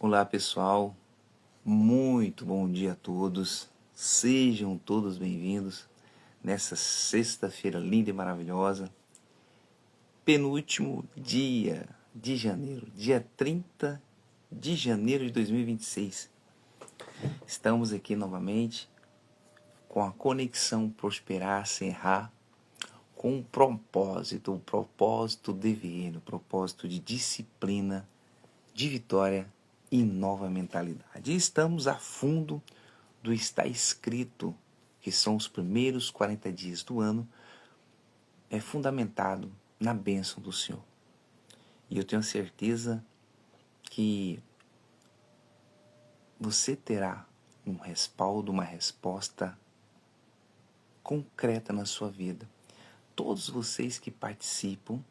Olá pessoal, muito bom dia a todos, sejam todos bem-vindos nessa sexta-feira linda e maravilhosa, penúltimo dia de janeiro, dia 30 de janeiro de 2026. Estamos aqui novamente com a conexão Prosperar Sem Errar, com um propósito, o propósito DVN, o propósito de disciplina, de vitória e nova mentalidade. E estamos a fundo do está escrito, que são os primeiros 40 dias do ano, é fundamentado na bênção do Senhor. E eu tenho certeza que você terá um respaldo, uma resposta concreta na sua vida. Todos vocês que participam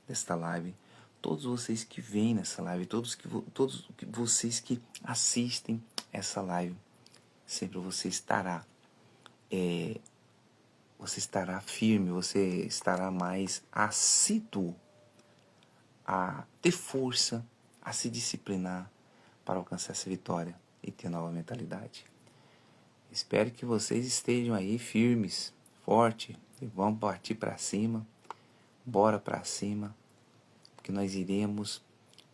desta live, todos vocês que vêm nessa live, todos vocês que assistem essa live, sempre você estará firme, você estará mais assíduo a ter força, a se disciplinar para alcançar essa vitória e ter nova mentalidade. Espero que vocês estejam aí firmes, fortes, e vamos partir para cima, bora para cima, porque nós iremos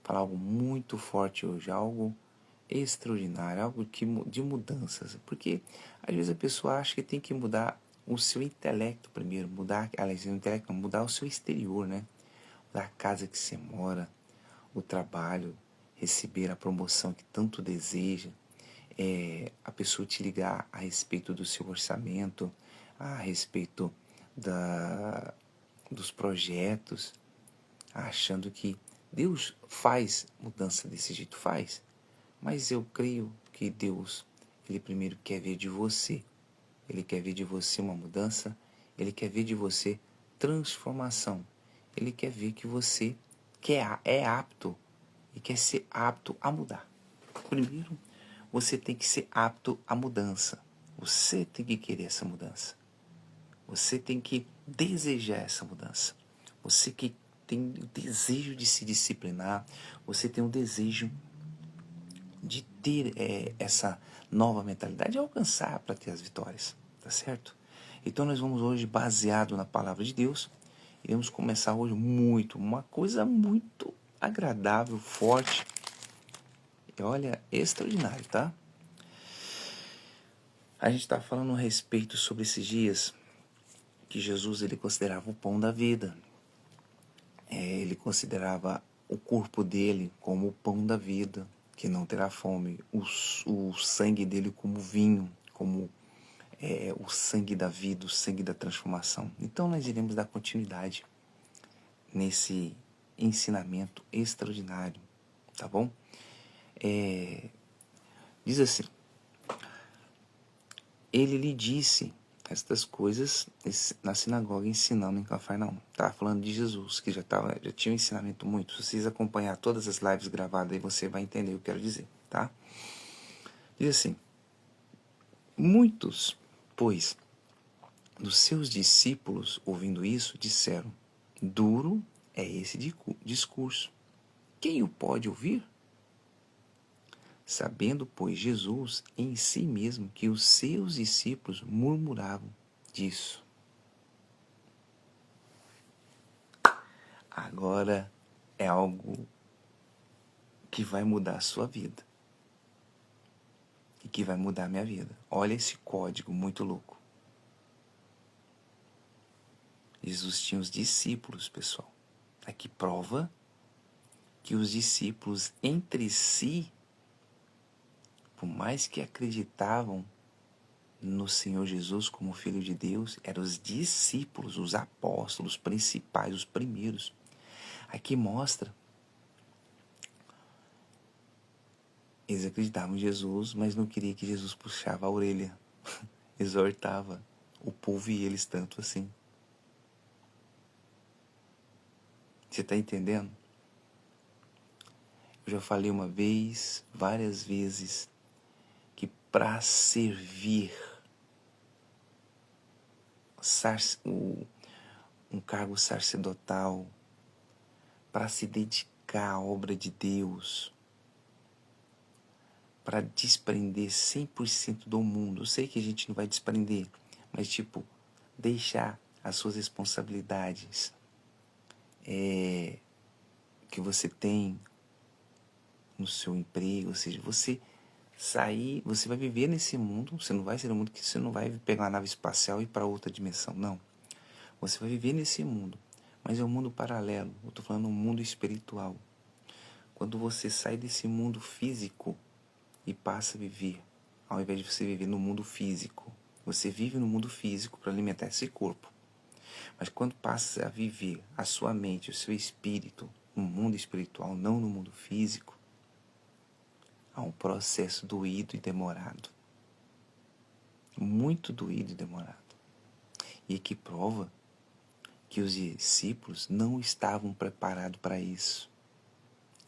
falar algo muito forte hoje, algo extraordinário, algo de mudanças, porque às vezes a pessoa acha que tem que mudar o seu intelecto primeiro, mudar o seu exterior, né? Mudar a casa que você mora, o trabalho, receber a promoção que tanto deseja, a pessoa te ligar a respeito do seu orçamento, a respeito dos projetos, achando que Deus faz mudança desse jeito, faz. Mas eu creio que Deus, Ele primeiro quer ver de você. Ele quer ver de você uma mudança, Ele quer ver de você transformação. Ele quer ver que você é apto e quer ser apto a mudar. Primeiro, você tem que ser apto à mudança. Você tem que querer essa mudança. Você tem que desejar essa mudança. Você que tem o desejo de se disciplinar, você tem o desejo de ter essa nova mentalidade, de alcançar para ter as vitórias, tá certo? Então nós vamos hoje, baseado na palavra de Deus, iremos começar hoje uma coisa muito agradável, forte, e olha, extraordinário, tá? A gente está falando a respeito sobre esses dias que Jesus ele considerava o pão da vida. Ele considerava o corpo dele como o pão da vida, que não terá fome, o sangue dele como vinho, como o sangue da vida, o sangue da transformação. Então nós iremos dar continuidade nesse ensinamento extraordinário, tá bom? Diz assim, ele lhe disse estas coisas na sinagoga ensinando em Cafarnaum. Estava falando de Jesus, que já tinha um ensinamento muito. Se vocês acompanhar todas as lives gravadas aí, você vai entender o que eu quero dizer, tá? Diz assim, muitos, pois, dos seus discípulos, ouvindo isso, disseram, duro é esse discurso. Quem o pode ouvir? Sabendo, pois, Jesus em si mesmo que os seus discípulos murmuravam disso. Agora é algo que vai mudar a sua vida. E que vai mudar a minha vida. Olha esse código muito louco. Jesus tinha os discípulos, pessoal. Aqui prova que os discípulos entre si, por mais que acreditavam no Senhor Jesus como Filho de Deus, eram os discípulos, os apóstolos principais, os primeiros. Aqui mostra, eles acreditavam em Jesus, mas não queriam que Jesus puxava a orelha, exortava o povo e eles tanto assim. Você está entendendo? Eu já falei uma vez, várias vezes, que para servir um cargo sacerdotal, para se dedicar à obra de Deus, para desprender 100% do mundo. Eu sei que a gente não vai desprender, mas deixar as suas responsabilidades que você tem no seu emprego, ou seja, você sair, você vai viver nesse mundo, você não vai ser um mundo que você não vai pegar uma nave espacial e ir para outra dimensão, não. Você vai viver nesse mundo, mas é um mundo paralelo, eu estou falando um mundo espiritual. Quando você sai desse mundo físico e passa a viver, ao invés de você viver no mundo físico, você vive no mundo físico para alimentar esse corpo. Mas quando passa a viver a sua mente, o seu espírito no mundo espiritual, não no mundo físico, há um processo doído e demorado. Muito doído e demorado. E que prova que os discípulos não estavam preparados para isso.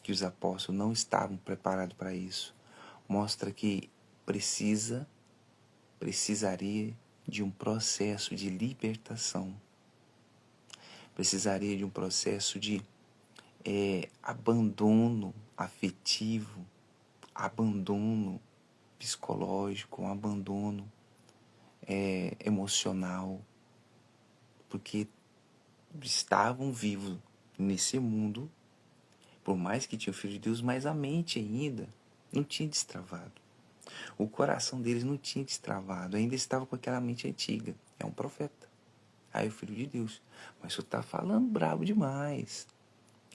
Que os apóstolos não estavam preparados para isso. Mostra que precisaria de um processo de libertação. Precisaria de um processo de abandono afetivo, abandono psicológico, um abandono emocional, porque estavam vivos nesse mundo, por mais que tinha o Filho de Deus, mas a mente ainda não tinha destravado. O coração deles não tinha destravado, ainda estava com aquela mente antiga. É um profeta. Aí o Filho de Deus. Mas você está falando brabo demais.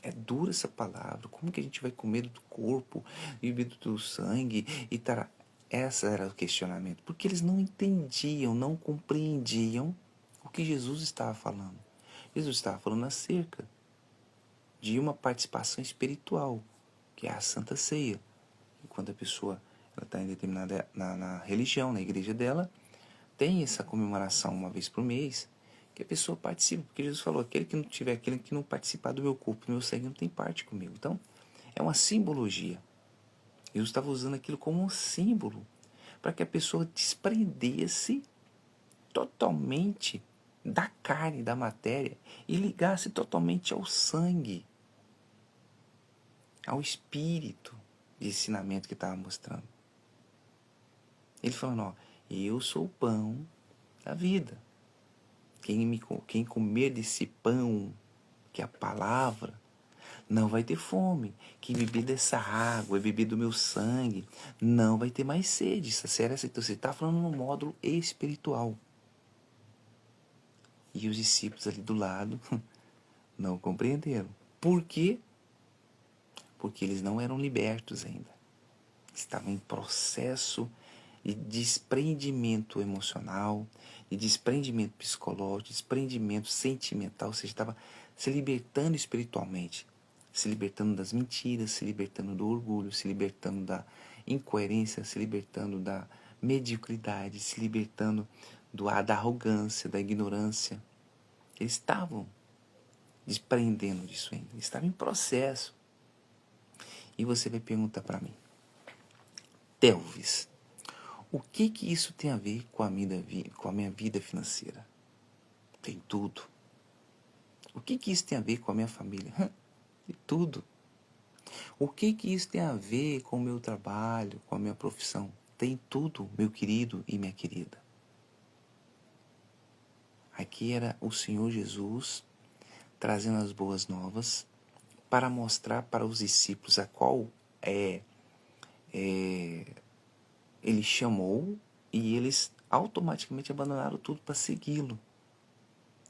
É dura essa palavra. Como que a gente vai comer do corpo e beber do sangue? Essa era o questionamento. Porque eles não entendiam, não compreendiam o que Jesus estava falando. Jesus estava falando acerca de uma participação espiritual, que é a Santa Ceia. E quando a pessoa está em determinada na religião, na igreja dela, tem essa comemoração uma vez por mês, que a pessoa participa, porque Jesus falou, aquele que não participar do meu corpo, do meu sangue, não tem parte comigo. Então, é uma simbologia. Jesus estava usando aquilo como um símbolo, para que a pessoa desprendesse totalmente da carne, da matéria, e ligasse totalmente ao sangue, ao espírito de ensinamento que estava mostrando. Ele falando, eu sou o pão da vida. Quem comer desse pão, que é a palavra, não vai ter fome. Quem beber dessa água e beber do meu sangue, não vai ter mais sede. Então você está falando no módulo espiritual. E os discípulos ali do lado não compreenderam. Por quê? Porque eles não eram libertos ainda. Estavam em processo de desprendimento emocional, de desprendimento psicológico, de desprendimento sentimental, ou seja, estava se libertando espiritualmente, se libertando das mentiras, se libertando do orgulho, se libertando da incoerência, se libertando da mediocridade, se libertando da arrogância, da ignorância. Eles estavam desprendendo disso ainda, eles estavam em processo. E você vai perguntar para mim, Telvis, o que isso tem a ver com a minha vida financeira? Tem tudo. O que isso tem a ver com a minha família? Tem tudo. O que isso tem a ver com o meu trabalho, com a minha profissão? Tem tudo, meu querido e minha querida. Aqui era o Senhor Jesus trazendo as boas novas para mostrar para os discípulos a qual ele chamou, e eles automaticamente abandonaram tudo para segui-lo.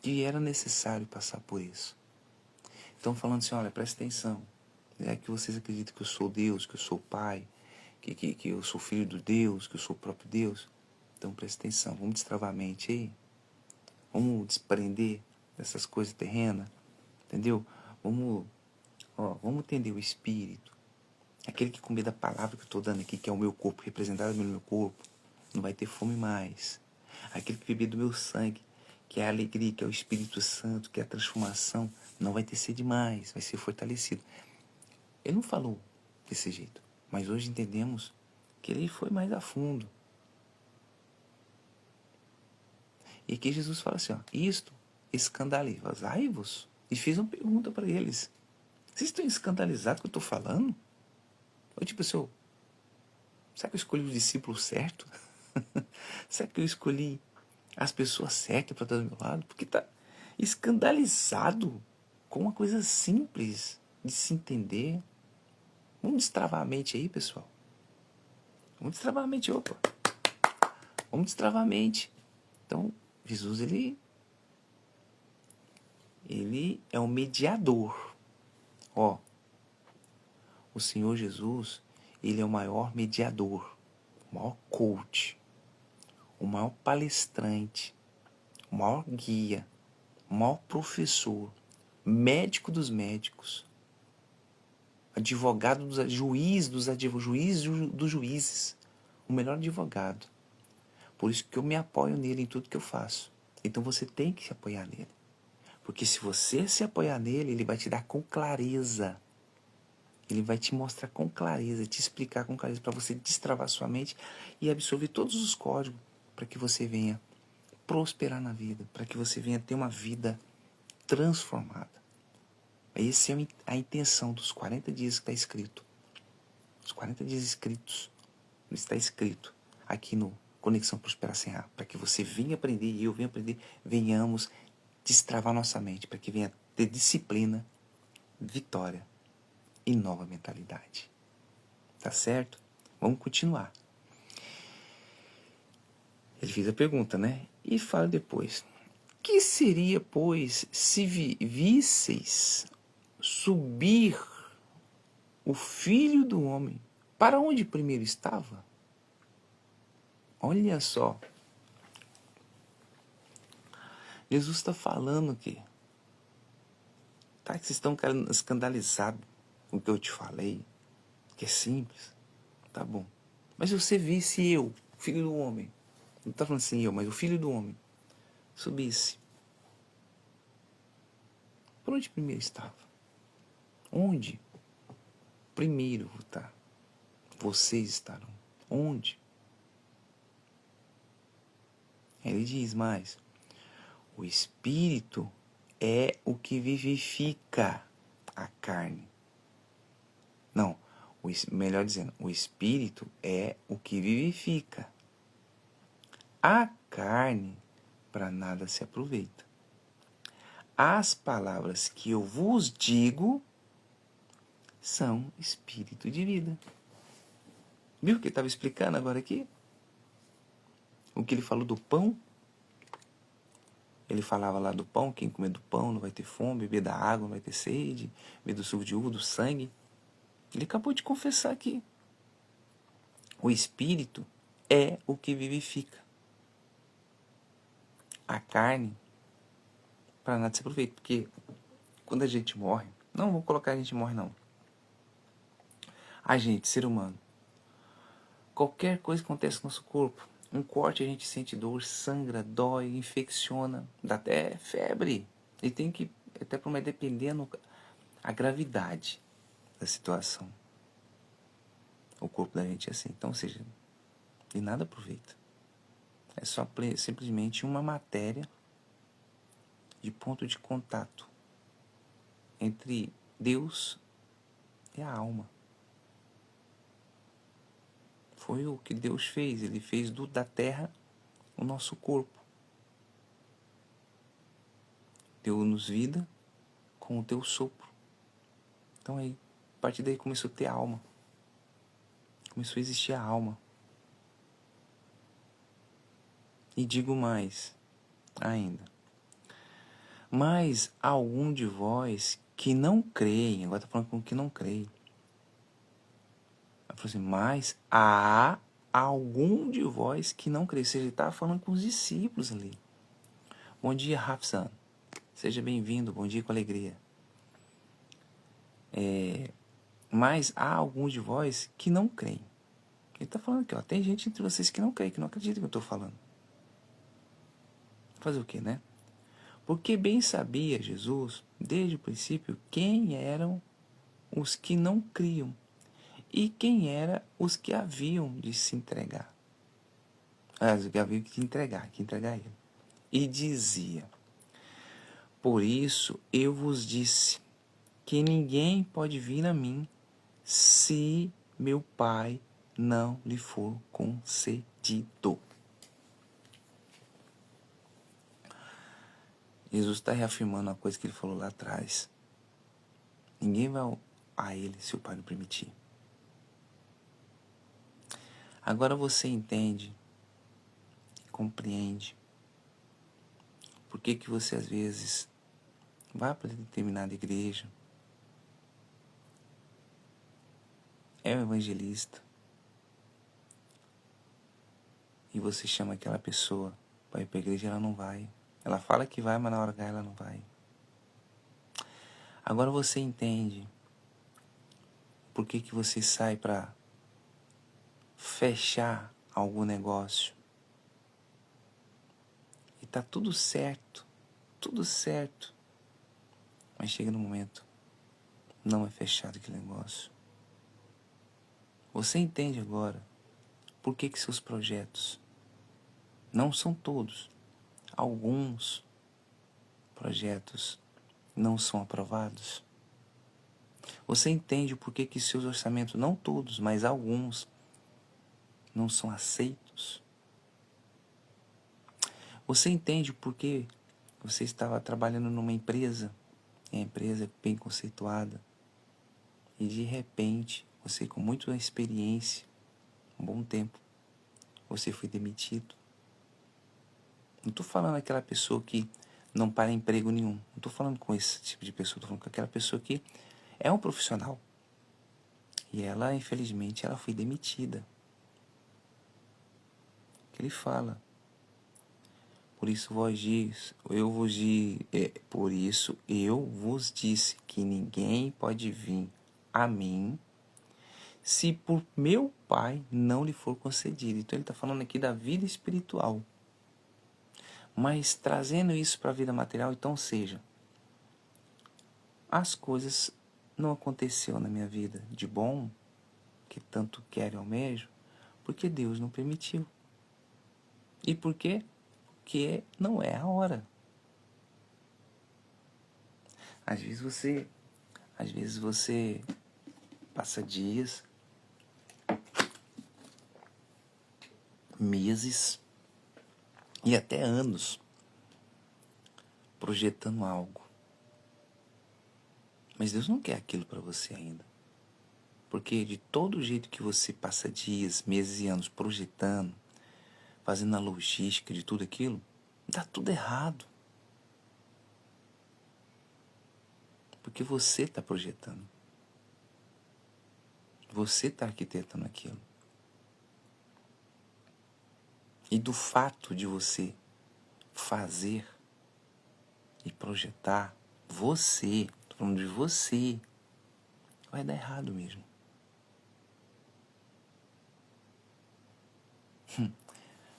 E era necessário passar por isso. Então falando assim, olha, presta atenção. É que vocês acreditam que eu sou Deus, que eu sou Pai, que eu sou filho de Deus, que eu sou o próprio Deus. Então presta atenção, vamos destravar a mente aí. Vamos desprender dessas coisas terrenas, entendeu? Vamos entender o Espírito. Aquele que comer da palavra que eu estou dando aqui, que é o meu corpo, representado pelo meu corpo, não vai ter fome mais. Aquele que beber do meu sangue, que é a alegria, que é o Espírito Santo, que é a transformação, não vai ter sede mais, vai ser fortalecido. Ele não falou desse jeito, mas hoje entendemos que ele foi mais a fundo. E aqui Jesus fala assim, isto escandalizai-vos. E fiz uma pergunta para eles. Vocês estão escandalizados com o que eu estou falando? Ou tipo assim, Será que eu escolhi o discípulo certo? Será que eu escolhi as pessoas certas para estar do meu lado? Porque tá escandalizado com uma coisa simples de se entender. Vamos destravar a mente aí, pessoal. Vamos destravar a mente, opa. Vamos destravar a mente. Então, Jesus, ele é um mediador. Ó, o Senhor Jesus, ele é o maior mediador, o maior coach, o maior palestrante, o maior guia, o maior professor, médico dos médicos, advogado dos juiz dos juízes, o melhor advogado. Por isso que eu me apoio nele em tudo que eu faço. Então você tem que se apoiar nele. Porque se você se apoiar nele, ele vai te dar com clareza. Ele vai te mostrar com clareza, te explicar com clareza, para você destravar sua mente e absorver todos os códigos para que você venha prosperar na vida, para que você venha ter uma vida transformada. Essa é a intenção dos 40 dias que está escrito. Os 40 dias escritos, está escrito aqui no Conexão Prosperar Sem Errar, para que você venha aprender e eu venha aprender, venhamos destravar nossa mente, para que venha ter disciplina, vitória e nova mentalidade. Tá certo? Vamos continuar. Ele fez a pergunta, né? E fala depois. Que seria, pois, se visseis subir o Filho do Homem para onde primeiro estava? Olha só. Jesus está falando aqui. Tá, que vocês estão escandalizados com o que eu te falei, que é simples. Tá bom. Mas se você visse eu, Filho do Homem, não está falando assim eu, mas o Filho do Homem, subisse, por onde primeiro estava? Onde primeiro tá? Vocês estarão. Onde? Ele diz mais, o Espírito é o que vivifica a carne. Não, melhor dizendo, o Espírito é o que vivifica. A carne para nada se aproveita. As palavras que eu vos digo são espírito de vida. Viu o que ele estava explicando agora aqui? O que ele falou do pão? Ele falava lá do pão, quem comer do pão não vai ter fome, beber da água não vai ter sede, beber do suco de uva, do sangue. Ele acabou de confessar aqui. O Espírito é o que vivifica. A carne, para nada se aproveita, porque quando a gente morre, não vou colocar a gente morre não. A gente, ser humano, qualquer coisa que acontece no nosso corpo, um corte a gente sente dor, sangra, dói, infecciona, dá até febre. E tem que, até por mais dependendo a gravidade da situação. O corpo da gente é assim. Então, ou seja, de nada aproveita. É só simplesmente uma matéria de ponto de contato entre Deus e a alma. Foi o que Deus fez. Ele fez da terra o nosso corpo. Deu-nos vida com o teu sopro. Então aí, a partir daí começou a ter alma. Começou a existir a alma. E digo mais ainda. Mas há algum de vós que não creem. Agora está falando com que não creem. Ele falou assim, mas há algum de vós que não crê. Ou seja, ele estava falando com os discípulos ali. Bom dia, Rafsan. Seja bem-vindo. Bom dia com alegria. Mas há alguns de vós que não creem. Ele está falando aqui, ó, tem gente entre vocês que não crê, que não acredita no que eu estou falando. Fazer o quê, né? Porque bem sabia Jesus, desde o princípio, quem eram os que não criam e quem eram os que haviam de se entregar. Os que haviam de entregar ele. E dizia, por isso eu vos disse que ninguém pode vir a mim se meu Pai não lhe for concedido. Jesus está reafirmando uma coisa que ele falou lá atrás. Ninguém vai a ele se o Pai não permitir. Agora você entende, compreende por que você às vezes vai para determinada igreja, é um evangelista, e você chama aquela pessoa para ir para a igreja e ela não vai. Ela fala que vai, mas na hora H ela não vai. Agora você entende por que você sai para fechar algum negócio e tá tudo certo, mas chega no momento, não é fechado aquele negócio. Você entende agora por que seus projetos, não são todos, alguns projetos não são aprovados? Você entende por que seus orçamentos, não todos, mas alguns, não são aceitos? Você entende por que você estava trabalhando numa empresa, e a empresa é bem conceituada, e de repente, você com muita experiência, um bom tempo, você foi demitido? Não estou falando aquela pessoa que não para emprego nenhum. Não estou falando com esse tipo de pessoa. Estou falando com aquela pessoa que é um profissional. E ela, infelizmente, ela foi demitida. Que ele fala. Por isso eu vos disse que ninguém pode vir a mim se por meu Pai não lhe for concedido. Então ele está falando aqui da vida espiritual. Mas trazendo isso para a vida material, então seja, as coisas não aconteceram na minha vida de bom, que tanto quero e almejo, porque Deus não permitiu. E por quê? Porque não é a hora. Às vezes você passa dias, meses e até anos projetando algo. Mas Deus não quer aquilo para você ainda. Porque de todo jeito que você passa dias, meses e anos projetando, fazendo a logística de tudo aquilo, dá tudo errado. Porque você está projetando. Você está arquitetando aquilo. E do fato de você fazer e projetar, estou falando de você, vai dar errado mesmo.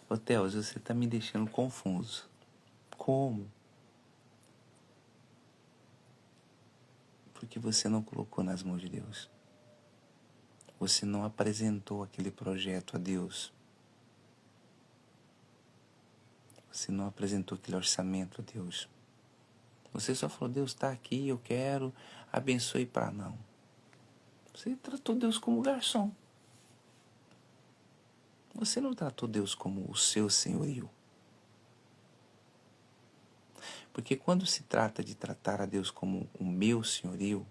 Ô Theos, você está me deixando confuso. Como? Porque você não colocou nas mãos de Deus. Você não apresentou aquele projeto a Deus. Você não apresentou aquele orçamento a Deus. Você só falou, Deus está aqui, eu quero, abençoe para não. Você tratou Deus como garçom. Você não tratou Deus como o seu senhorio. Porque quando se trata de tratar a Deus como o meu senhorio,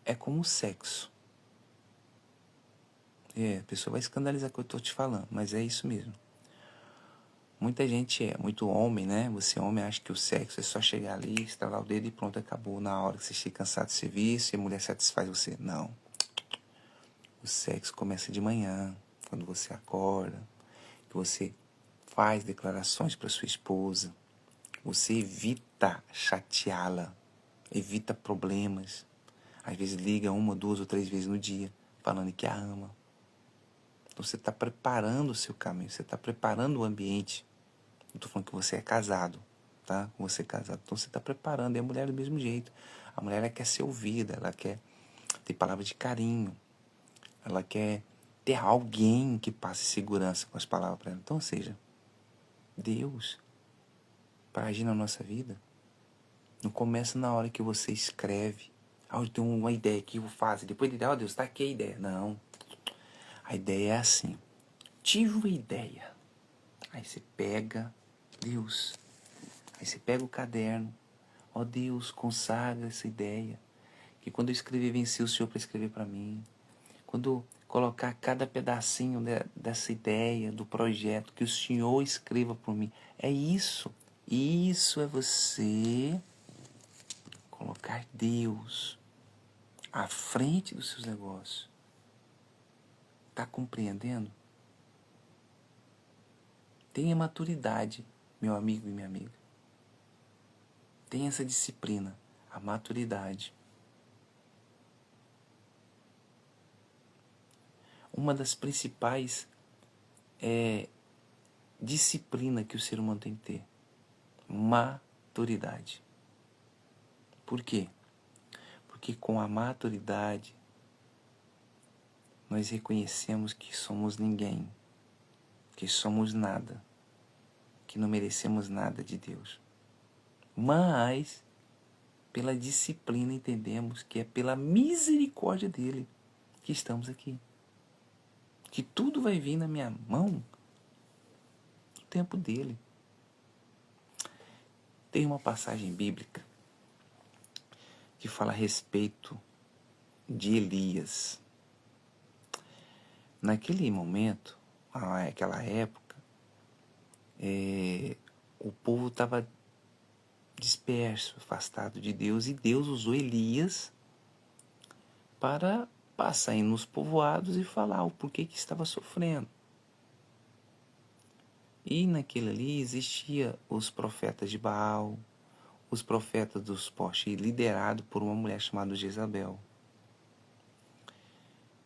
é como o sexo. A pessoa vai escandalizar o que eu estou te falando, mas é isso mesmo. Muita gente muito homem, né? Você homem acha que o sexo é só chegar ali, estalar o dedo e pronto, acabou. Na hora que você estiver cansado do serviço e a mulher satisfaz você. Não. O sexo começa de manhã, quando você acorda, que você faz declarações para sua esposa. Você evita chateá-la, evita problemas. Às vezes liga 1, 2 ou 3 vezes no dia, falando que a ama. Então você está preparando o seu caminho, você está preparando o ambiente. Não estou falando que você é casado, tá? Você é casado, então você está preparando. E a mulher do mesmo jeito. A mulher ela quer ser ouvida, ela quer ter palavras de carinho. Ela quer ter alguém que passe segurança com as palavras para ela. Então, ou seja, Deus, para agir na nossa vida, não começa na hora que você escreve eu tenho uma ideia que eu faço. Depois de ideia, Deus, está aqui a ideia. Não. A ideia é assim. Tive uma ideia. Aí você pega, Deus. Aí você pega o caderno. Deus, consagra essa ideia. Que quando eu escrever, vencer o Senhor para escrever para mim. Quando eu colocar cada pedacinho dessa ideia, do projeto, que o Senhor escreva por mim. É isso. Isso é você colocar Deus à frente dos seus negócios. Está compreendendo? Tenha maturidade, meu amigo e minha amiga. Tenha essa disciplina, a maturidade. Uma das principais disciplina que o ser humano tem que ter. Maturidade. Por quê? Porque com a maturidade nós reconhecemos que somos ninguém, que somos nada, que não merecemos nada de Deus. Mas, pela disciplina, entendemos que é pela misericórdia dele que estamos aqui. Que tudo vai vir na minha mão no tempo dele. Tem uma passagem bíblica que fala a respeito de Elias. Naquele momento, naquela época, o povo estava disperso, afastado de Deus, e Deus usou Elias para passar nos povoados e falar o porquê que estava sofrendo. E naquele ali existia os profetas de Baal, os profetas dos postes, liderado por uma mulher chamada Jezabel.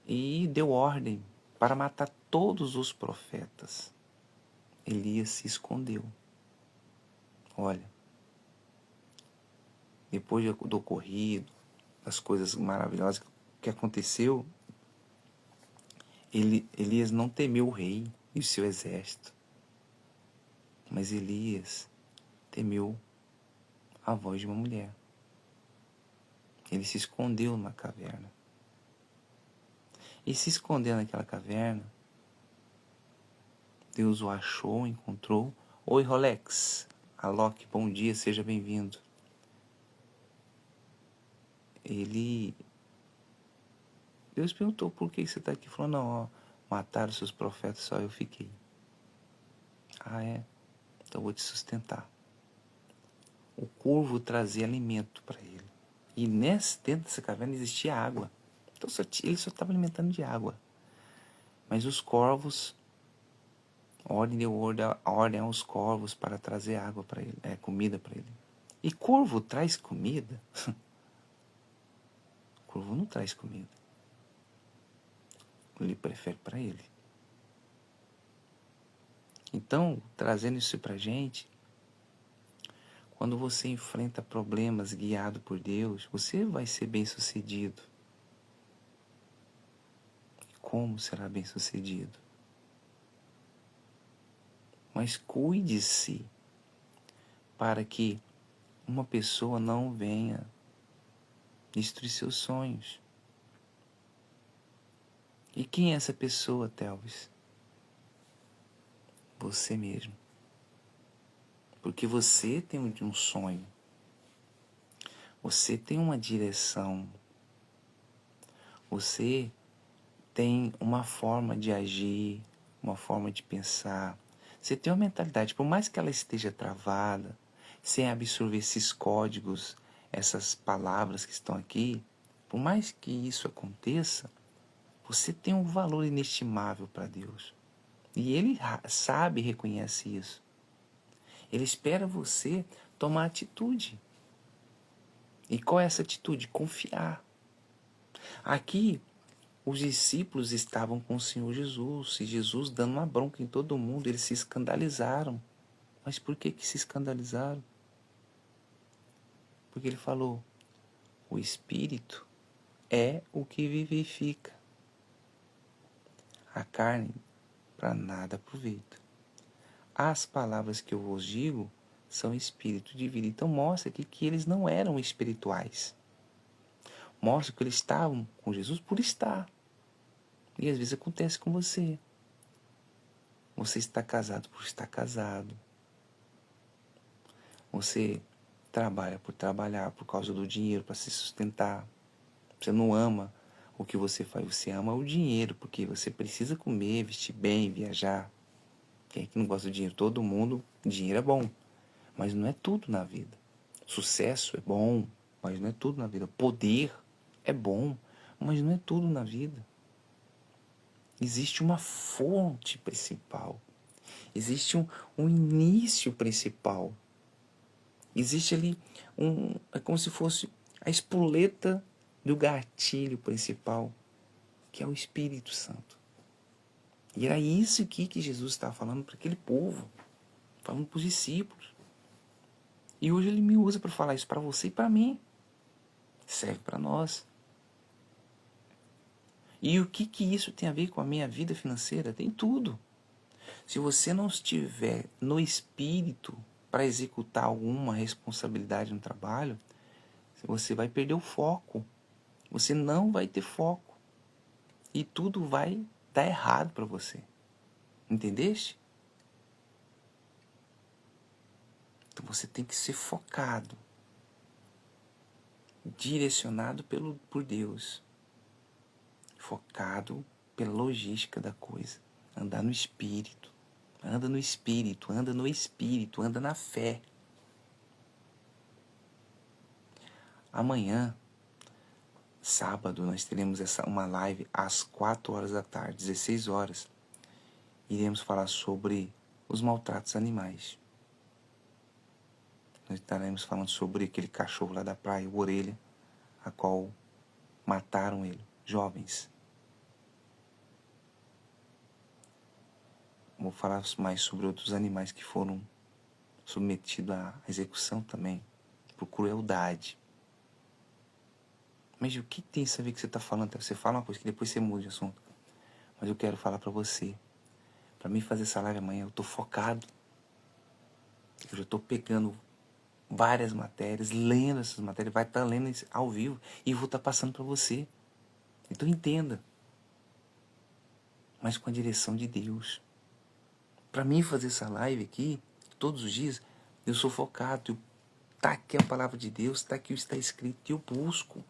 E deu ordem para matar todos os profetas. Elias se escondeu. Olha, depois do ocorrido, das coisas maravilhosas que aconteceu, Elias não temeu o rei e o seu exército. Mas Elias temeu a voz de uma mulher. Ele se escondeu numa caverna. E se escondendo naquela caverna, Deus o achou, encontrou. Oi, Rolex. Alok, bom dia, seja bem-vindo. Deus perguntou por que você está aqui. Falou, não, mataram seus profetas, só eu fiquei. Ah, é? Então eu vou te sustentar. O corvo trazia alimento para ele. E dentro dessa caverna existia água. Então ele só estava alimentando de água. Mas os corvos, deu ordem aos corvos para trazer água para ele, comida para ele. E corvo traz comida? Corvo não traz comida. Ele prefere para ele. Então, trazendo isso para a gente, quando você enfrenta problemas guiado por Deus, você vai ser bem-sucedido. Como será bem-sucedido? Mas cuide-se para que uma pessoa não venha destruir seus sonhos. E quem é essa pessoa, Telvis? Você mesmo. Porque você tem um sonho. Você tem uma direção. Você tem uma forma de agir, uma forma de pensar. Você tem uma mentalidade, por mais que ela esteja travada, sem absorver esses códigos, essas palavras que estão aqui, por mais que isso aconteça, você tem um valor inestimável para Deus. E Ele sabe e reconhece isso. Ele espera você tomar atitude. E qual é essa atitude? Confiar. Aqui, os discípulos estavam com o Senhor Jesus, e Jesus dando uma bronca em todo mundo, eles se escandalizaram. Mas por que se escandalizaram? Porque ele falou, o Espírito é o que vivifica. A carne para nada aproveita. As palavras que eu vos digo são espírito de vida. Então mostra aqui que eles não eram espirituais. mostram que eles estavam com Jesus por estar. E às vezes acontece com você. Você está casado por estar casado. Você trabalha por trabalhar, por causa do dinheiro, para se sustentar. Você não ama o que você faz, você ama o dinheiro, porque você precisa comer, vestir bem, viajar. Quem é que não gosta do dinheiro? Todo mundo, dinheiro é bom, mas não é tudo na vida. Sucesso é bom, mas não é tudo na vida. Poder é bom, mas não é tudo na vida. Existe uma fonte principal. Existe um início principal. Existe ali é como se fosse a espoleta do gatilho principal, que é o Espírito Santo. E era isso aqui que Jesus estava falando para aquele povo, falando para os discípulos. E hoje ele me usa para falar isso para você e para mim. Serve para nós. E o que isso tem a ver com a minha vida financeira? Tem tudo. Se você não estiver no espírito para executar alguma responsabilidade no trabalho, você vai perder o foco. Você não vai ter foco. E tudo vai dar errado para você. Entendeste? Então você tem que ser focado. Direcionado por Deus. Focado pela logística da coisa. Andar no espírito. Anda no espírito, anda no espírito, anda na fé. Amanhã, sábado, nós teremos uma live às 4 horas da tarde, 16 horas. Iremos falar sobre os maltratos animais. Nós estaremos falando sobre aquele cachorro lá da praia, o Orelha, a qual mataram ele, jovens. Vou falar mais sobre outros animais que foram submetidos à execução também, por crueldade. Mas o que tem isso a ver que você está falando? Você fala uma coisa que depois você muda de assunto. Mas eu quero falar para você. Para mim fazer essa live amanhã, eu estou focado. Eu já estou pegando várias matérias, lendo essas matérias, vai estar lendo ao vivo e vou estar passando para você. Então entenda. Mas com a direção de Deus. Para mim fazer essa live aqui, todos os dias, eu sou focado. Está aqui a palavra de Deus, está aqui o que está escrito, e eu busco.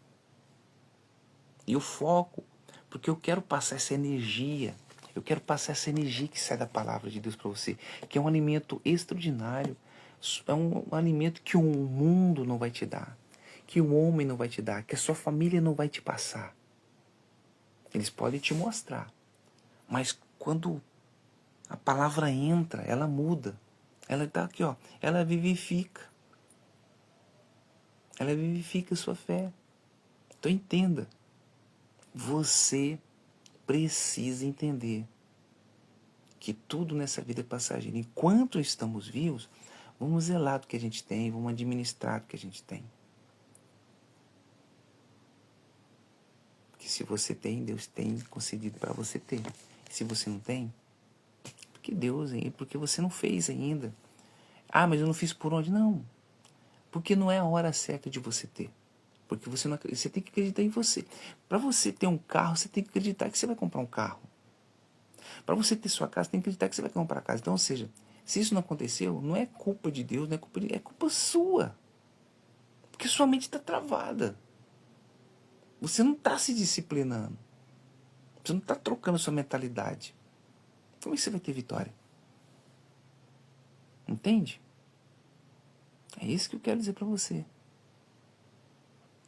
E eu foco, porque eu quero passar essa energia. Eu quero passar essa energia que sai da palavra de Deus para você, que é um alimento extraordinário. É um alimento que o mundo não vai te dar, que o homem não vai te dar, que a sua família não vai te passar. Eles podem te mostrar, mas quando a palavra entra, ela muda. Ela está aqui, ó. Ela vivifica. Ela vivifica a sua fé. Então entenda. Você precisa entender que tudo nessa vida é passageiro. Enquanto estamos vivos, vamos zelar do que a gente tem, vamos administrar do que a gente tem. Porque se você tem, Deus tem concedido para você ter. E se você não tem, porque Deus, porque você não fez ainda. Ah, mas eu não fiz por onde? Não. Porque não é a hora certa de você ter. Porque você tem que acreditar em você. Para você ter um carro, você tem que acreditar que você vai comprar um carro. Para você ter sua casa, você tem que acreditar que você vai comprar a casa. Então, ou seja, se isso não aconteceu, não é culpa de Deus, não é culpa é culpa sua. Porque sua mente está travada. Você não está se disciplinando. Você não está trocando sua mentalidade. Como é que você vai ter vitória? Entende? É isso que eu quero dizer para você.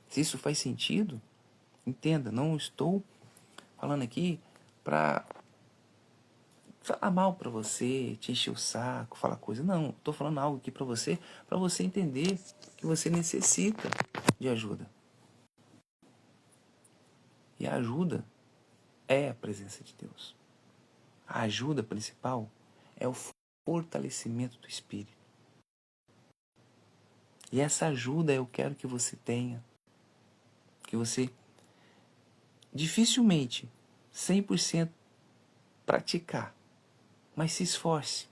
Se isso faz sentido, entenda, não estou falando aqui para falar mal para você, te encher o saco, falar coisa. Não, estou falando algo aqui para você entender que você necessita de ajuda. E a ajuda é a presença de Deus. A ajuda principal é o fortalecimento do Espírito. E essa ajuda eu quero que você tenha, que você dificilmente, 100% praticar, mas se esforce.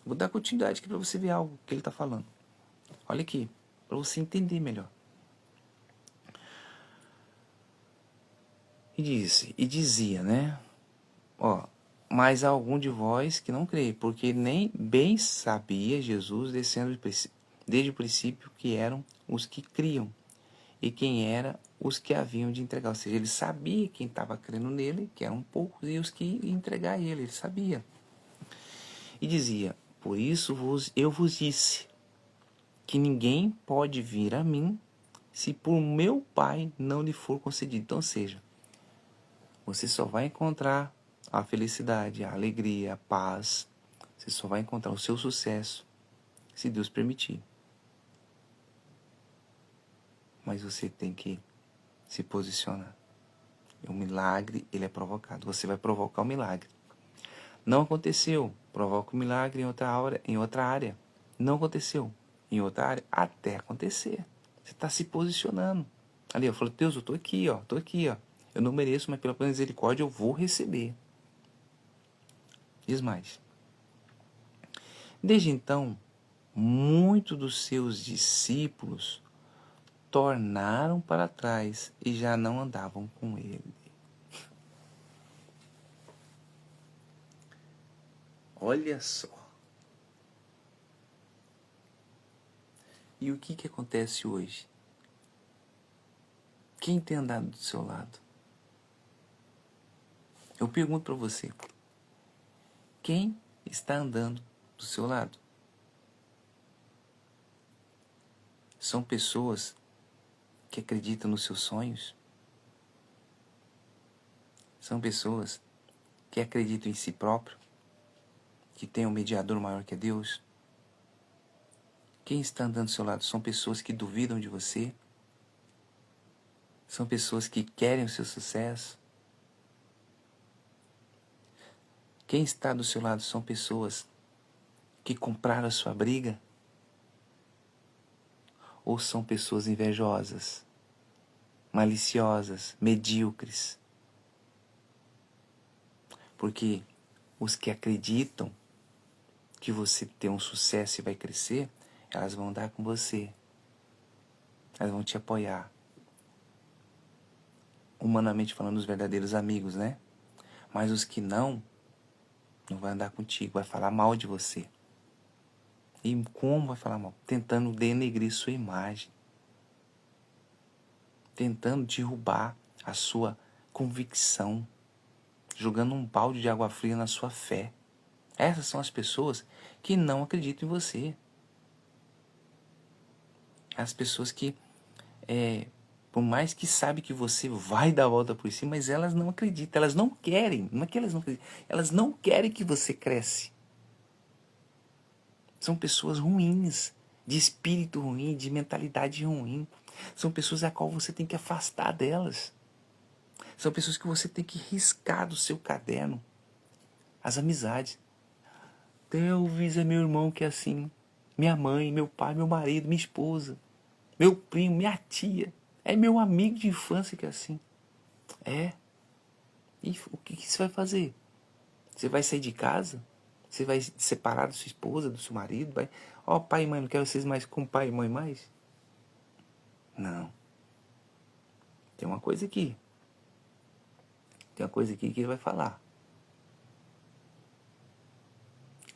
Vou dar continuidade aqui para você ver algo que ele está falando. Olha aqui, para você entender melhor. E dizia, né? Ó, mas há algum de vós que não crê, porque nem bem sabia Jesus desde o princípio que eram os que criam e quem era os que haviam de entregar. Ou seja, ele sabia quem estava crendo nele, que eram poucos, e os que iam entregar a ele sabia. E dizia, por isso eu vos disse, que ninguém pode vir a mim se por meu Pai não lhe for concedido. Então, ou seja, você só vai encontrar a felicidade, a alegria, a paz, você só vai encontrar o seu sucesso se Deus permitir. Mas você tem que se posicionar. O milagre, ele é provocado. Você vai provocar o milagre. Não aconteceu. Provoca o milagre em outra área. Não aconteceu. Em outra área, até acontecer. Você está se posicionando. Ali, eu falo, Deus, eu estou aqui, ó. Estou aqui, ó. Eu não mereço, mas pela misericórdia eu vou receber. Diz mais. Desde então, muitos dos seus discípulos tornaram para trás e já não andavam com ele. Olha só. E o que acontece hoje? Quem tem andado do seu lado? Eu pergunto para você. Quem está andando do seu lado? São pessoas que acreditam nos seus sonhos? São pessoas que acreditam em si próprio? Que tem um mediador maior que é Deus? Quem está andando do seu lado? São pessoas que duvidam de você? São pessoas que querem o seu sucesso? Quem está do seu lado são pessoas que compraram a sua briga? Ou são pessoas invejosas, maliciosas, medíocres? Porque os que acreditam que você tem um sucesso e vai crescer, elas vão andar com você. Elas vão te apoiar. Humanamente falando, os verdadeiros amigos, né? Mas os que não vai andar contigo, vai falar mal de você. E como vai falar mal? Tentando denegrir sua imagem. Tentando derrubar a sua convicção. Jogando um balde de água fria na sua fé. Essas são as pessoas que não acreditam em você. As pessoas que, por mais que sabem que você vai dar a volta por cima, mas elas não acreditam, elas não querem. Não é que elas não acreditam, elas não querem que você cresça. São pessoas ruins, de espírito ruim, de mentalidade ruim. São pessoas a qual você tem que afastar delas. São pessoas que você tem que riscar do seu caderno. As amizades. Telvis é meu irmão que é assim. Minha mãe, meu pai, meu marido, minha esposa. Meu primo, minha tia. É meu amigo de infância que é assim. É. E o que você vai fazer? Você vai sair de casa? Você vai se separar da sua esposa, do seu marido? Vai, ó, pai e mãe, não quero vocês mais com pai e mãe mais? Não. Tem uma coisa aqui. Tem uma coisa aqui que ele vai falar.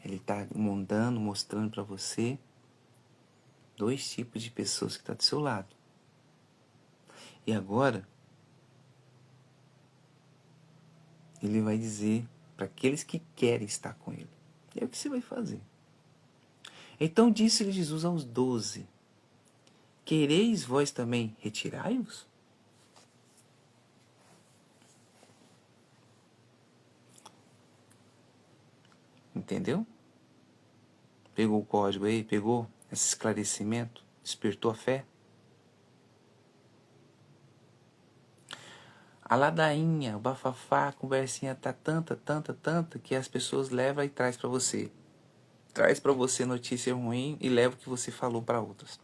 Ele está mostrando para você dois tipos de pessoas que estão do seu lado. E agora, ele vai dizer para aqueles que querem estar com ele. E é o que você vai fazer. Então disse-lhe Jesus aos 12: Quereis vós também retirai-vos? Entendeu? Pegou o código aí? Pegou esse esclarecimento? Despertou a fé? A ladainha, o bafafá, a conversinha tá tanta que as pessoas levam e traz para você. Traz para você notícia ruim e leva o que você falou para outras.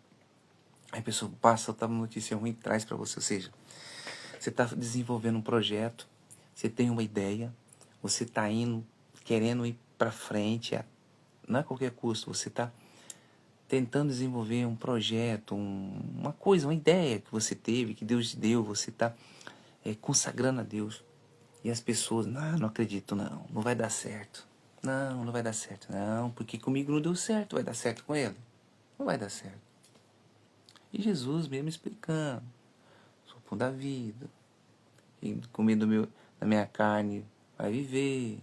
Aí a pessoa passa outra notícia ruim e traz para você. Ou seja, você está desenvolvendo um projeto, você tem uma ideia, você está indo, querendo ir para frente, não é a qualquer custo, você está tentando desenvolver um projeto, uma coisa, uma ideia que você teve, que Deus te deu, você está consagrando a Deus. E as pessoas, não acredito não vai dar certo. Não vai dar certo, não, porque comigo não deu certo, vai dar certo com ele? Não vai dar certo. E Jesus mesmo explicando, sou o pão da vida, quem comer da minha carne vai viver,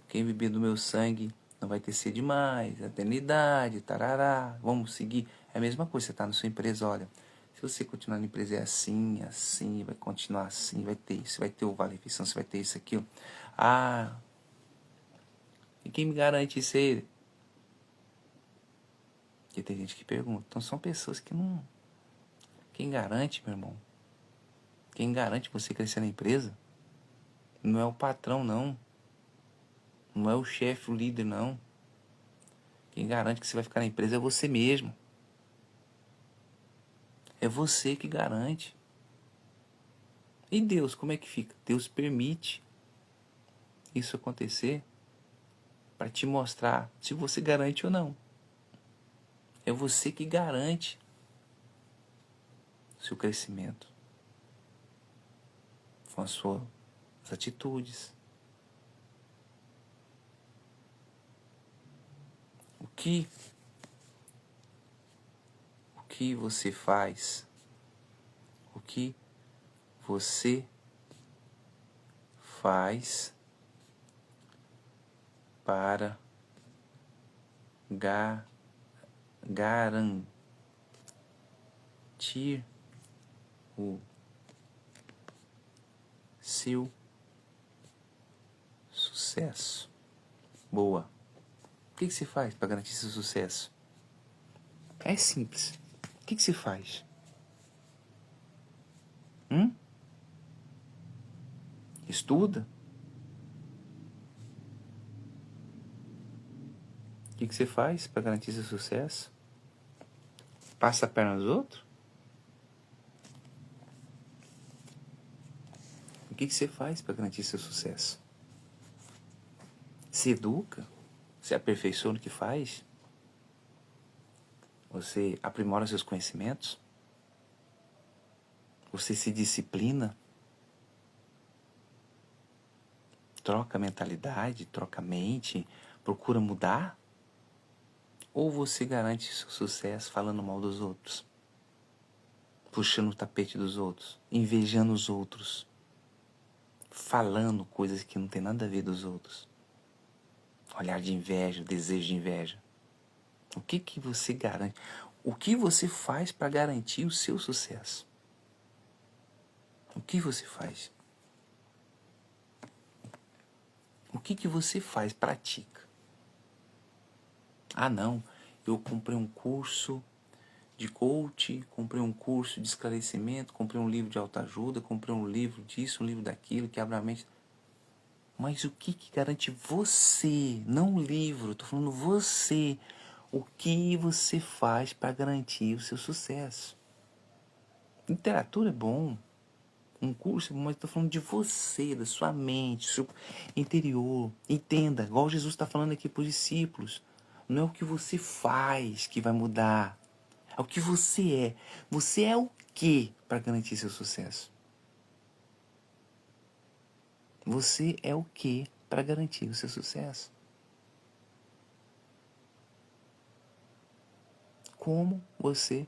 quem beber do meu sangue não vai ter sede mais, eternidade, tarará, vamos seguir. É a mesma coisa, você está na sua empresa, olha, se você continuar na empresa é assim, vai continuar assim, vai ter isso, vai ter o vale-refeição, você vai ter isso, aquilo. E quem me garante isso aí? Porque tem gente que pergunta. Então são pessoas que não... Quem garante, meu irmão? Quem garante você crescer na empresa? Não é o patrão, não. Não é o chefe, o líder, não. Quem garante que você vai ficar na empresa é você mesmo. É você que garante. E Deus, como é que fica? Deus permite isso acontecer para te mostrar se você garante ou não. É você que garante o seu crescimento com as suas atitudes. O que você faz? O que você faz para garantir o seu sucesso? Boa. O que você faz para garantir seu sucesso? É simples. O que você faz? Estuda? O que você faz para garantir seu sucesso? Passa a perna nos outros? O que você faz para garantir seu sucesso? Se educa? Se aperfeiçoa no que faz? Você aprimora seus conhecimentos? Você se disciplina? Troca a mentalidade, troca a mente, procura mudar? Ou você garante seu sucesso falando mal dos outros? Puxando o tapete dos outros? Invejando os outros? Falando coisas que não tem nada a ver dos outros? Olhar de inveja, desejo de inveja. O que você garante? O que você faz para garantir o seu sucesso? O que você faz? O que você faz, pratica? Não, eu comprei um curso de coach, comprei um curso de esclarecimento, comprei um livro de autoajuda, comprei um livro disso, um livro daquilo, que abre a mente. Mas o que garante você, não o livro, estou falando você, o que você faz para garantir o seu sucesso? Literatura é bom, um curso é bom, mas estou falando de você, da sua mente, do seu interior. Entenda, igual Jesus está falando aqui para os discípulos, não é o que você faz que vai mudar, é o que você é. Você é o que para garantir seu sucesso? Você é o que para garantir o seu sucesso? Como você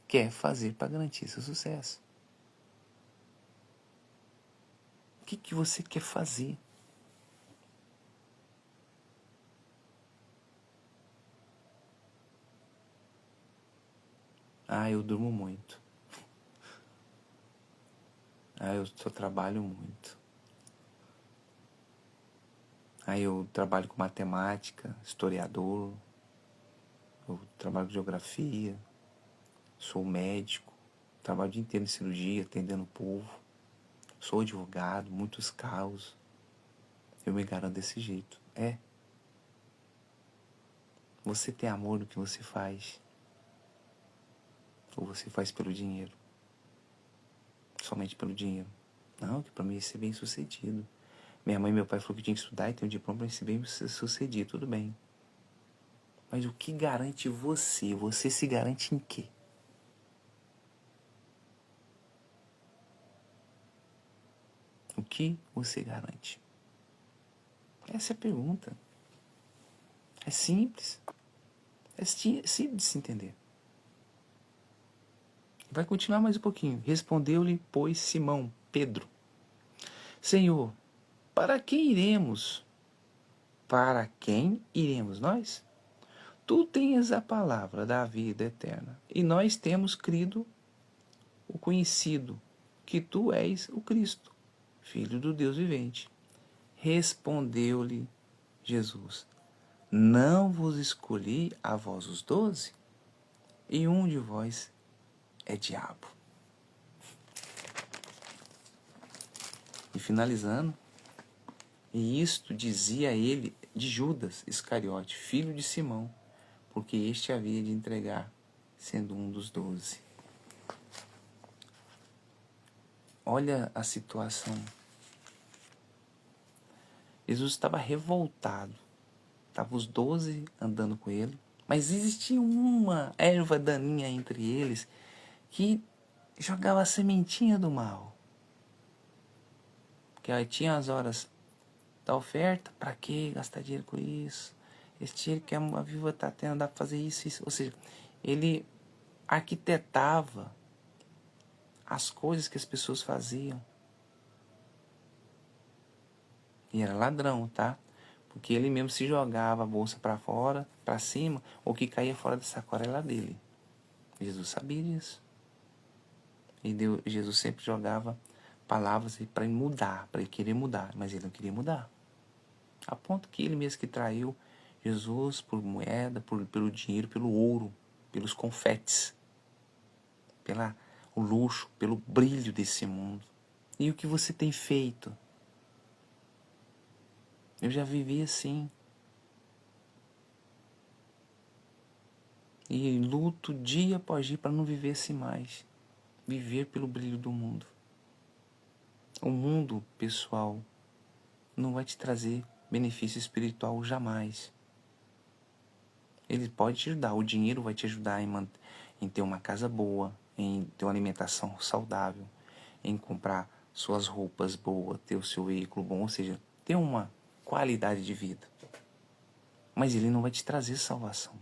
quer fazer para garantir seu sucesso? O que você quer fazer? Eu durmo muito. Eu só trabalho muito. Eu trabalho com matemática, historiador, eu trabalho com geografia, sou médico, trabalho o dia inteiro em cirurgia, atendendo o povo, sou advogado, muitos caos. Eu me garanto desse jeito. Você tem amor no que você faz? Ou você faz pelo dinheiro? Somente pelo dinheiro? Não, que para mim é ser bem sucedido. Minha mãe e meu pai falaram que eu tinha que estudar e ter um diploma para ser bem sucedido, tudo bem. Mas o que garante você? Você se garante em quê? O que você garante? Essa é a pergunta. É simples. É simples de se entender. Vai continuar mais um pouquinho. Respondeu-lhe, pois, Simão, Pedro: Senhor, para quem iremos? Para quem iremos nós? Tu tens a palavra da vida eterna, e nós temos crido o conhecido que tu és o Cristo, Filho do Deus vivente. Respondeu-lhe Jesus: Não vos escolhi a vós os 12? E um de vós é diabo. E finalizando, e isto dizia ele de Judas Iscariote, filho de Simão, porque este havia de entregar, sendo um dos 12. Olha a situação. Jesus estava revoltado. Estavam os 12 andando com ele, mas existia uma erva daninha entre eles que jogava a sementinha do mal. Porque aí tinha as horas da oferta, para que gastar dinheiro com isso? Esse dinheiro que a viúva está tendo, dá para fazer isso, isso. Ou seja, ele arquitetava as coisas que as pessoas faziam. E era ladrão, tá? Porque ele mesmo se jogava a bolsa para fora, para cima, ou que caía fora da sacola era dele. Jesus sabia disso. E Jesus sempre jogava palavras para ele mudar, para ele querer mudar, mas ele não queria mudar. A ponto que ele mesmo que traiu Jesus por moeda, pelo dinheiro, pelo ouro, pelos confetes, pelo luxo, pelo brilho desse mundo. E o que você tem feito? Eu já vivi assim. E luto dia após dia para não viver assim mais. Viver pelo brilho do mundo. O mundo, pessoal, não vai te trazer benefício espiritual jamais. Ele pode te ajudar. O dinheiro vai te ajudar em ter uma casa boa, em ter uma alimentação saudável, em comprar suas roupas boas, ter o seu veículo bom, ou seja, ter uma qualidade de vida. Mas ele não vai te trazer salvação.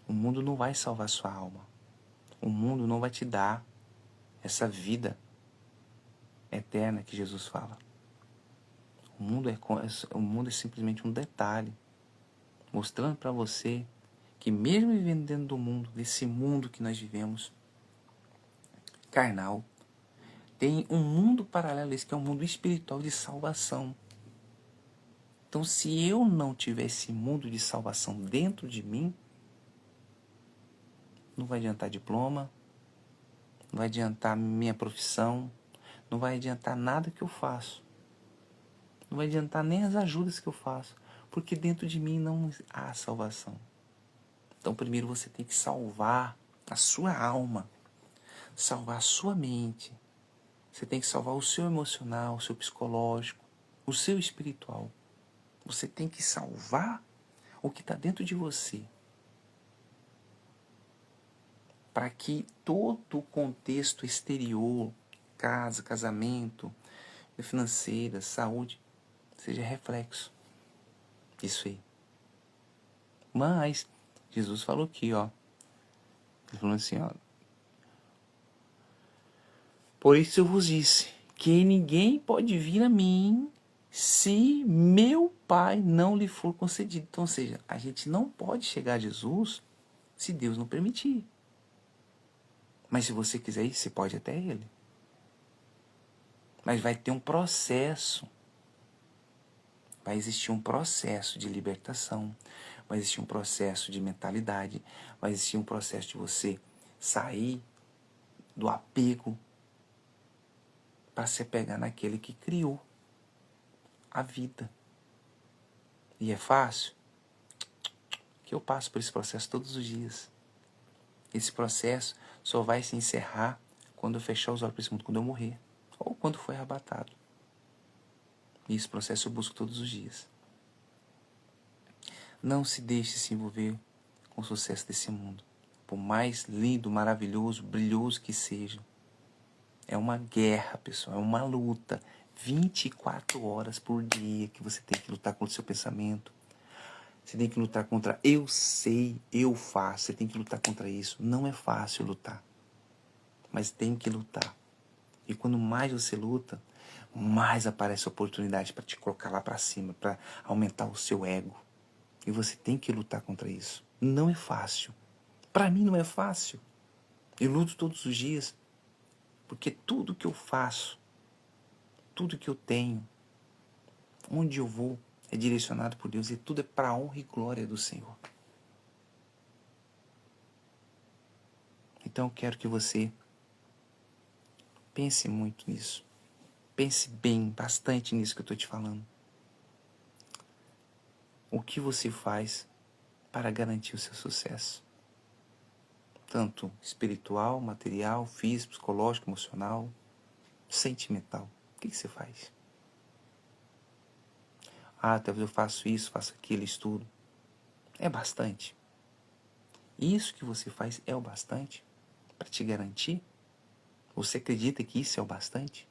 O mundo não vai salvar sua alma. O mundo não vai te dar essa vida eterna que Jesus fala. O mundo é simplesmente um detalhe, mostrando para você que mesmo vivendo dentro do mundo, desse mundo que nós vivemos, carnal, tem um mundo paralelo a esse, que é um mundo espiritual de salvação. Então, se eu não tiver esse mundo de salvação dentro de mim, não vai adiantar diploma, não vai adiantar minha profissão, não vai adiantar nada que eu faço. Não vai adiantar nem as ajudas que eu faço, porque dentro de mim não há salvação. Então, primeiro você tem que salvar a sua alma, salvar a sua mente. Você tem que salvar o seu emocional, o seu psicológico, o seu espiritual. Você tem que salvar o que está dentro de você, para que todo o contexto exterior, casa, casamento, financeira, saúde, seja reflexo disso aí. Mas Jesus falou aqui, ó. Ele falou assim, ó. Por isso eu vos disse que ninguém pode vir a mim se meu Pai não lhe for concedido. Então, ou seja, a gente não pode chegar a Jesus se Deus não permitir. Mas se você quiser ir, você pode até Ele. Mas vai ter um processo. Vai existir um processo de libertação. Vai existir um processo de mentalidade. Vai existir um processo de você sair do apego para se pegar naquele que criou a vida. E é fácil? Que eu passo por esse processo todos os dias. Esse processo só vai se encerrar quando eu fechar os olhos para esse mundo, quando eu morrer. Ou quando for arrebatado. E esse processo eu busco todos os dias. Não se deixe se envolver com o sucesso desse mundo. Por mais lindo, maravilhoso, brilhoso que seja. É uma guerra, pessoal, é uma luta. 24 horas por dia que você tem que lutar contra o seu pensamento. Você tem que lutar contra eu sei, eu faço. Você tem que lutar contra isso. Não é fácil lutar, mas tem que lutar. E quando mais você luta, mais aparece oportunidade para te colocar lá para cima, para aumentar o seu ego. E você tem que lutar contra isso. Não é fácil. Para mim não é fácil. Eu luto todos os dias, porque tudo que eu faço, tudo que eu tenho, onde eu vou, é direcionado por Deus e tudo é para a honra e glória do Senhor. Então eu quero que você pense muito nisso. Pense bem, bastante nisso que eu estou te falando. O que você faz para garantir o seu sucesso? Tanto espiritual, material, físico, psicológico, emocional, sentimental. O que você faz? Talvez eu faço isso, faço aquilo, estudo. É bastante. Isso que você faz é o bastante para te garantir? Você acredita que isso é o bastante?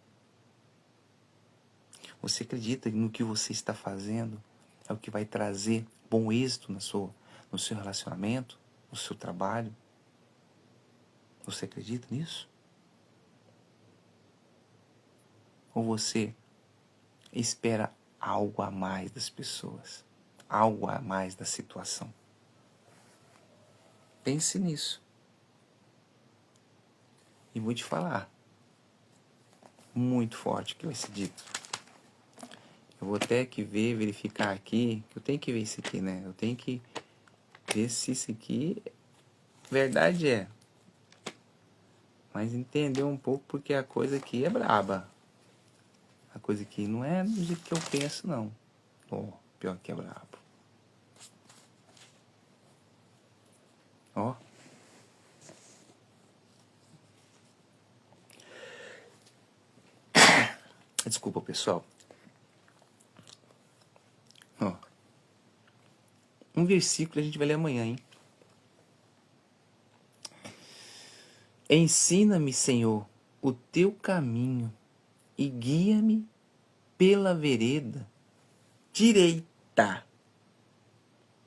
Você acredita que no que você está fazendo é o que vai trazer bom êxito no seu relacionamento, no seu trabalho? Você acredita nisso? Ou você espera algo a mais das pessoas? Algo a mais da situação? Pense nisso. E vou te falar, muito forte que vai ser dito. Eu vou até que verificar aqui, que eu tenho que ver isso aqui, né? Eu tenho que ver se isso aqui verdade é. Mas entender um pouco porque a coisa aqui é braba. A coisa aqui não é do jeito que eu penso, não. Pior que é brabo. Ó. Desculpa, pessoal. Ó. Um versículo a gente vai ler amanhã, hein? Ensina-me, Senhor, o teu caminho e guia-me pela vereda direita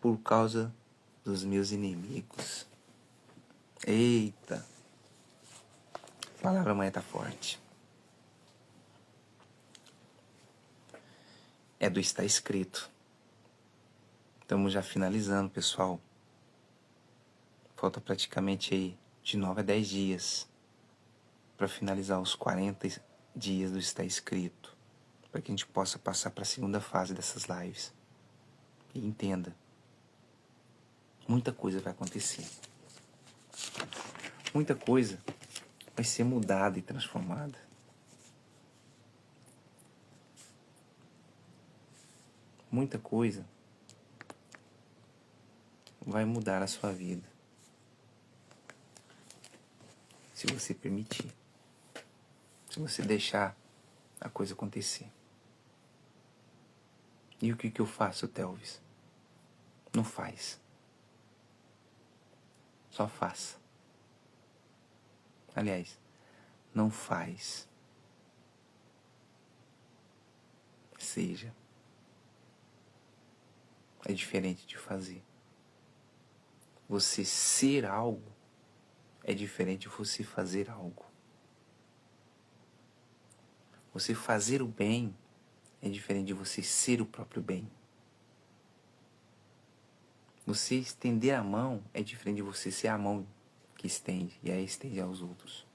por causa dos meus inimigos. Eita. A palavra amanhã tá forte. É do está escrito. Estamos já finalizando, pessoal. Falta praticamente aí de 9 a 10 dias para finalizar os 40 dias do está escrito, para que a gente possa passar para a segunda fase dessas lives. E entenda, muita coisa vai acontecer. Muita coisa vai ser mudada e transformada. Muita coisa vai mudar a sua vida. Se você permitir. Se você deixar a coisa acontecer. E o que eu faço, Telvis? Não faz. Só faça. Aliás, não faz. Seja. É diferente de fazer. Você ser algo é diferente de você fazer algo. Você fazer o bem é diferente de você ser o próprio bem. Você estender a mão é diferente de você ser a mão que estende e aí estende aos outros.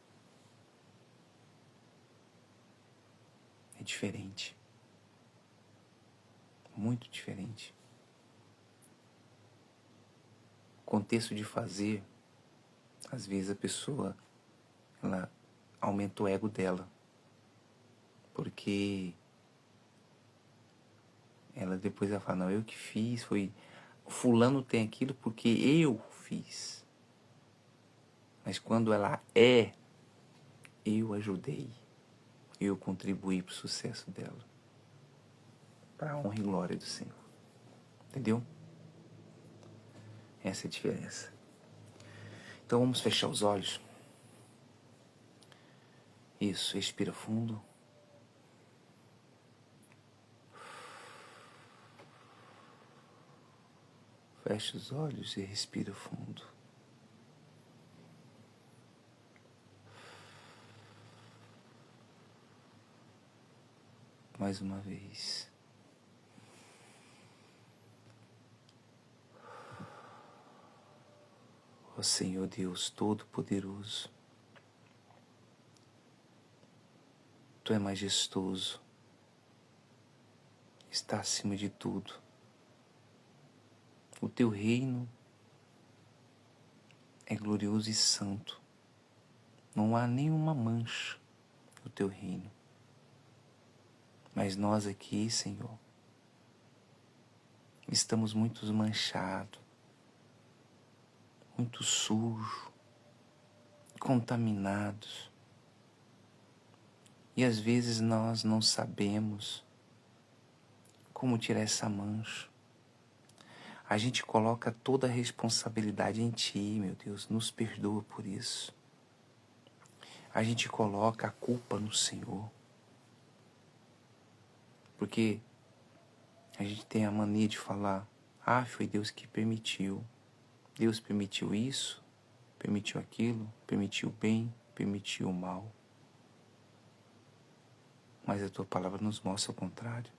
É diferente. Muito diferente. O contexto de fazer, às vezes a pessoa, ela aumenta o ego dela. Porque ela depois ela fala, não, eu que fiz, foi... O fulano tem aquilo porque eu fiz. Mas quando ela eu ajudei. Eu contribuí para o sucesso dela. Para a honra e glória do Senhor. Entendeu? Essa é a diferença. Então vamos fechar os olhos. Isso, respira fundo. Feche os olhos e respira fundo. Mais uma vez. Ó Senhor Deus Todo-Poderoso, Tu é majestoso, está acima de tudo. O Teu reino é glorioso e santo. Não há nenhuma mancha no Teu reino. Mas nós aqui, Senhor, estamos muito manchados, muito sujos, contaminados. E às vezes nós não sabemos como tirar essa mancha. A gente coloca toda a responsabilidade em Ti, meu Deus, nos perdoa por isso. A gente coloca a culpa no Senhor. Porque a gente tem a mania de falar, foi Deus que permitiu. Deus permitiu isso, permitiu aquilo, permitiu o bem, permitiu o mal. Mas a Tua palavra nos mostra o contrário.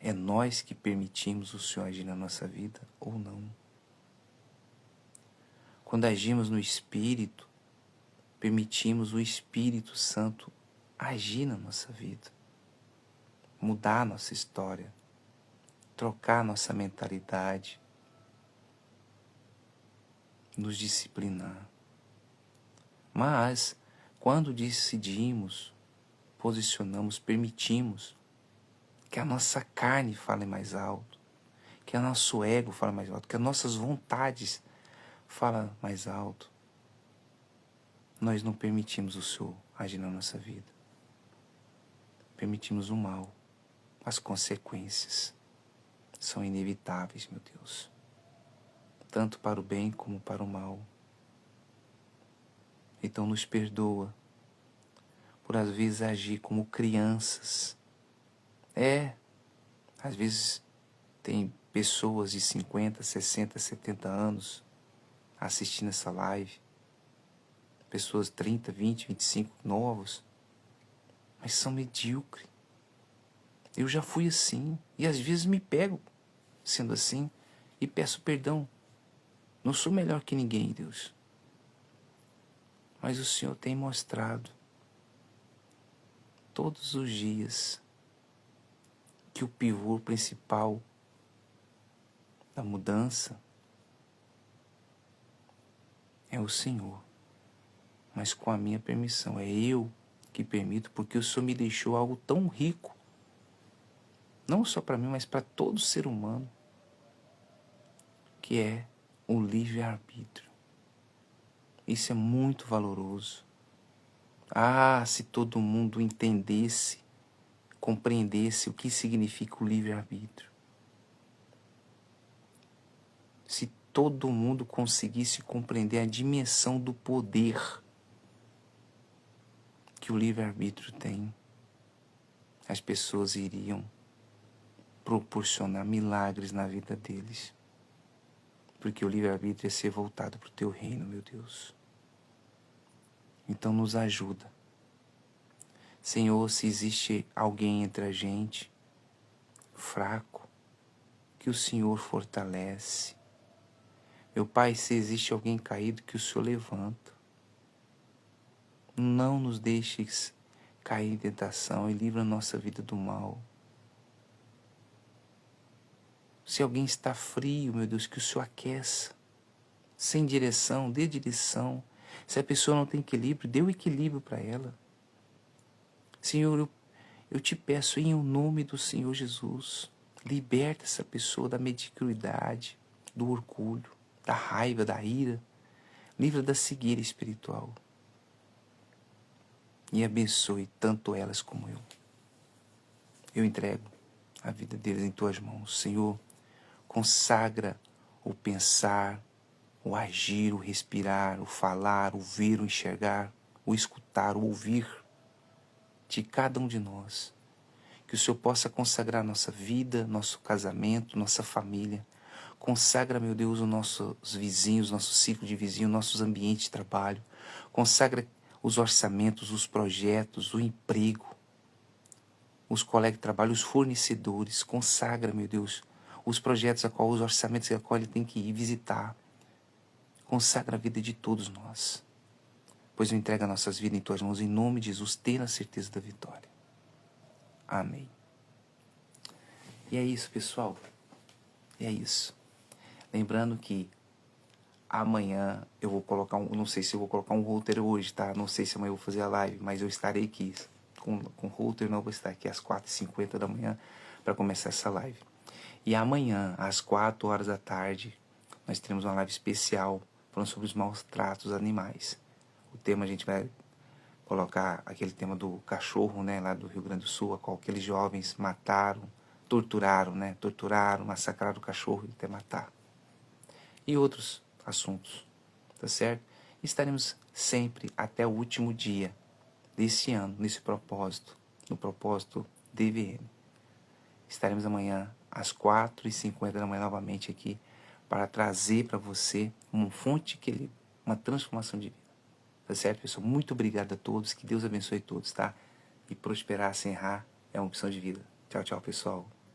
É nós que permitimos o Senhor agir na nossa vida ou não. Quando agimos no Espírito, permitimos o Espírito Santo agir na nossa vida, mudar a nossa história, trocar a nossa mentalidade, nos disciplinar. Mas, quando decidimos, posicionamos, permitimos que a nossa carne fale mais alto, que o nosso ego fale mais alto, que as nossas vontades falem mais alto, nós não permitimos o Senhor agir na nossa vida. Permitimos o mal. As consequências são inevitáveis, meu Deus. Tanto para o bem como para o mal. Então nos perdoa por às vezes agir como crianças. Às vezes tem pessoas de 50, 60, 70 anos assistindo essa live. Pessoas 30, 20, 25, novos. Mas são medíocres. Eu já fui assim. E às vezes me pego sendo assim. E peço perdão. Não sou melhor que ninguém, Deus. Mas o Senhor tem mostrado todos os dias que o pivô principal da mudança é o Senhor. Mas com a minha permissão. É eu que permito, porque o Senhor me deixou algo tão rico. Não só para mim, mas para todo ser humano. Que é o livre-arbítrio. Isso é muito valoroso. Se todo mundo entendesse, compreendesse o que significa o livre-arbítrio. Se todo mundo conseguisse compreender a dimensão do poder que o livre-arbítrio tem, as pessoas iriam proporcionar milagres na vida deles. Porque o livre-arbítrio é ser voltado para o Teu reino, meu Deus. Então nos ajuda. Senhor, se existe alguém entre a gente fraco, que o Senhor fortalece. Meu Pai, se existe alguém caído, que o Senhor levanta. Não nos deixes cair em tentação e livra a nossa vida do mal. Se alguém está frio, meu Deus, que o Senhor aqueça. Sem direção, dê direção. Se a pessoa não tem equilíbrio, dê o equilíbrio para ela. Senhor, eu te peço em nome do Senhor Jesus, liberta essa pessoa da mediocridade, do orgulho, da raiva, da ira. Livra da cegueira espiritual. E abençoe tanto elas como eu. Eu entrego a vida deles em Tuas mãos. Senhor, consagra o pensar, o agir, o respirar, o falar, o ver, o enxergar, o escutar, o ouvir de cada um de nós. Que o Senhor possa consagrar nossa vida, nosso casamento, nossa família. Consagra, meu Deus, os nossos vizinhos, nosso ciclo de vizinhos, nossos ambientes de trabalho. Consagra os orçamentos, os projetos, o emprego, os colegas de trabalho, os fornecedores. Consagra, meu Deus, os projetos, os orçamentos a qual ele tem que ir visitar. Consagra a vida de todos nós. Pois eu entrego as nossas vidas em tuas mãos, em nome de Jesus, tenha a certeza da vitória. Amém. E é isso, pessoal. É isso. Lembrando que amanhã eu vou colocar não sei se eu vou colocar um roteiro hoje, tá? Não sei se amanhã eu vou fazer a live, mas eu estarei aqui com roteiro, não vou estar aqui às 4h50 da manhã para começar essa live. E amanhã, às 4 horas da tarde, nós teremos uma live especial falando sobre os maus tratos animais. O tema a gente vai colocar aquele tema do cachorro, né, lá do Rio Grande do Sul, a qual aqueles jovens mataram, torturaram, massacraram o cachorro até matar. E outros assuntos, tá certo? Estaremos sempre até o último dia desse ano, nesse propósito, no propósito DVM. Estaremos amanhã às 4h50 da manhã novamente aqui para trazer para você uma fonte de equilíbrio, uma transformação de vida. Tá certo, pessoal? Muito obrigado a todos, que Deus abençoe todos, tá? E prosperar sem errar é uma opção de vida. Tchau, tchau, pessoal.